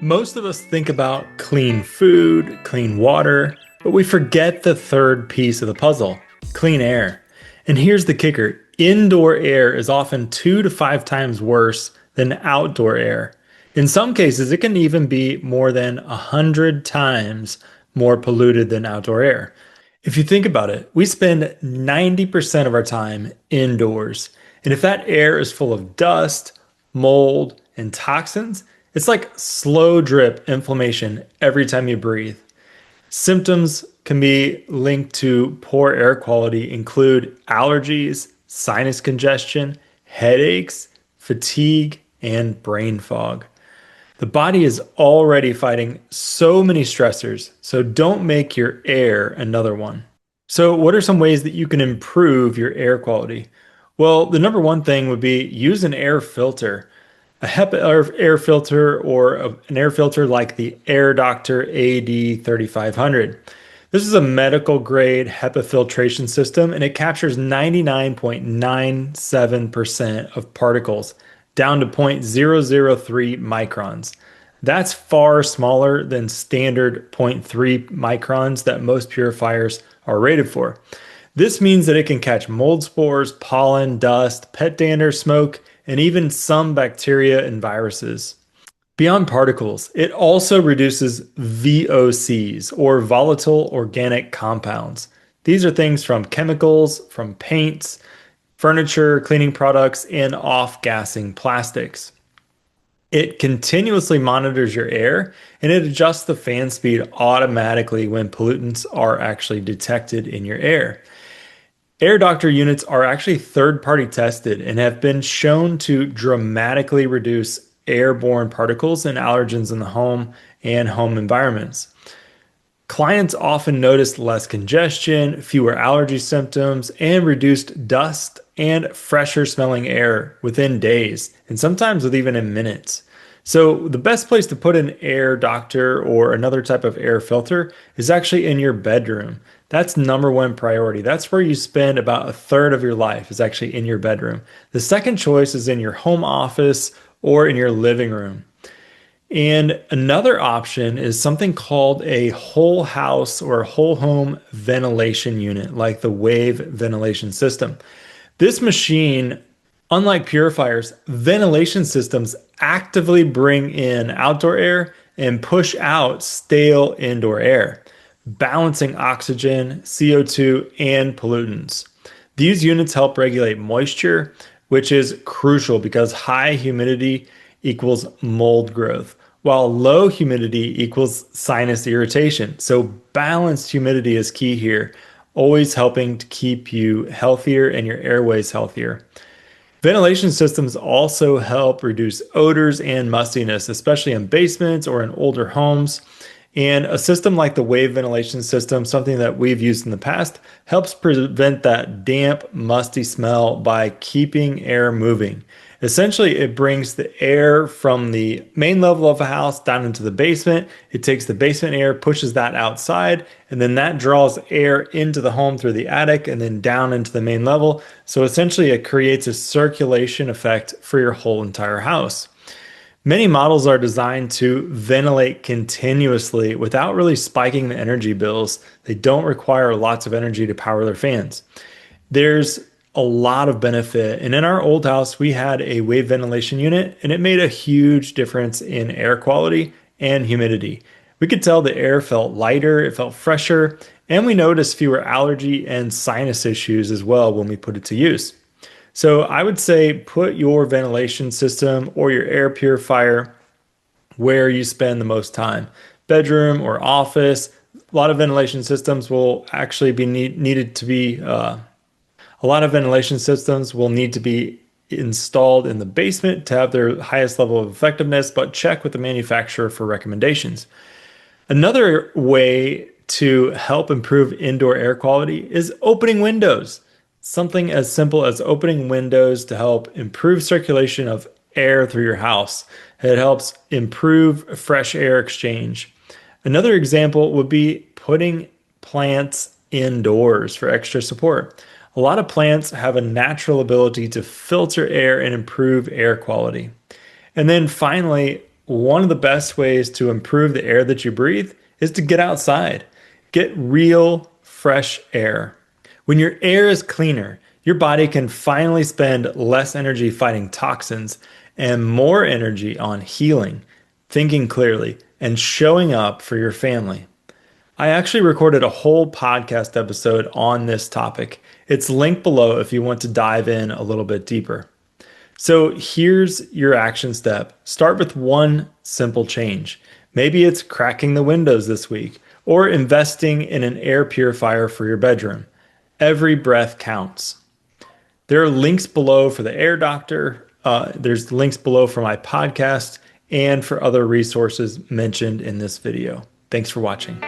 Most of us think about clean food, clean water, but we forget the third piece of the puzzle, clean air. And here's the kicker, indoor air is often 2 to 5 times worse than outdoor air. In some cases, it can even be more than 100 times more polluted than outdoor air. If you think about it, we spend 90% of our time indoors. And if that air is full of dust, mold, and toxins, it's like slow drip inflammation every time you breathe. Symptoms can be linked to poor air quality, include allergies, sinus congestion, headaches, fatigue, and brain fog. The body is already fighting so many stressors, so don't make your air another one. So, what are some ways that you can improve your air quality? Well, the number one thing would be use an air filter. A HEPA air filter or an air filter like the Air Doctor AD3500. This is a medical grade HEPA filtration system and it captures 99.97% of particles down to 0.003 microns. That's far smaller than standard zero point 0.3 microns that most purifiers are rated for. This means that it can catch mold spores, pollen, dust, pet dander, smoke, and even some bacteria and viruses. Beyond particles, it also reduces VOCs, or volatile organic compounds. These are things from chemicals, from paints, furniture, cleaning products, and off-gassing plastics. It continuously monitors your air and it adjusts the fan speed automatically when pollutants are actually detected in your air. Air Doctor units are actually third-party tested and have been shown to dramatically reduce airborne particles and allergens in the home and home environments. Clients often notice less congestion, fewer allergy symptoms, and reduced dust and fresher smelling air within days, and sometimes with even in minutes. So the best place to put an air doctor or another type of air filter is actually in your bedroom. That's number one priority. That's where you spend about a third of your life is actually in your bedroom. The second choice is in your home office or in your living room. And another option is something called a whole house or whole home ventilation unit, like the Wave ventilation system. This machine, unlike purifiers, ventilation systems actively bring in outdoor air and push out stale indoor air, balancing oxygen, CO2, and pollutants. These units help regulate moisture, which is crucial because high humidity equals mold growth, while low humidity equals sinus irritation. So balanced humidity is key here, always helping to keep you healthier and your airways healthier. Ventilation systems also help reduce odors and mustiness, especially in basements or in older homes. And a system like the Wave ventilation system, something that we've used in the past, helps prevent that damp, musty smell by keeping air moving. Essentially, it brings the air from the main level of a house down into the basement. It takes the basement air, pushes that outside, and then that draws air into the home through the attic and then down into the main level. So essentially, it creates a circulation effect for your whole entire house. Many models are designed to ventilate continuously without really spiking the energy bills. They don't require lots of energy to power their fans. There's a lot of benefit. And in our old house, we had a wave ventilation unit and it made a huge difference in air quality and humidity. We could tell the air felt lighter, it felt fresher, and we noticed fewer allergy and sinus issues as well when we put it to use. So I would say put your ventilation system or your air purifier where you spend the most time, bedroom or office. A lot of ventilation systems will actually be needed to be a lot of ventilation systems will need to be installed in the basement to have their highest level of effectiveness, but check with the manufacturer for recommendations. Another way to help improve indoor air quality is opening windows. Something as simple as opening windows to help improve circulation of air through your house. It helps improve fresh air exchange. Another example would be putting plants indoors for extra support. A lot of plants have a natural ability to filter air and improve air quality. And then finally, One of the best ways to improve the air that you breathe is to get outside. Get real, fresh air. When your air is cleaner, your body can finally spend less energy fighting toxins and more energy on healing, thinking clearly, and showing up for your family. I actually recorded a whole podcast episode on this topic. It's linked below if you want to dive in a little bit deeper. So here's your action step. Start with one simple change. Maybe it's cracking the windows this week or investing in an air purifier for your bedroom. Every breath counts. There are links below for the Air Doctor. There's links below for my podcast and for other resources mentioned in this video. Thanks for watching.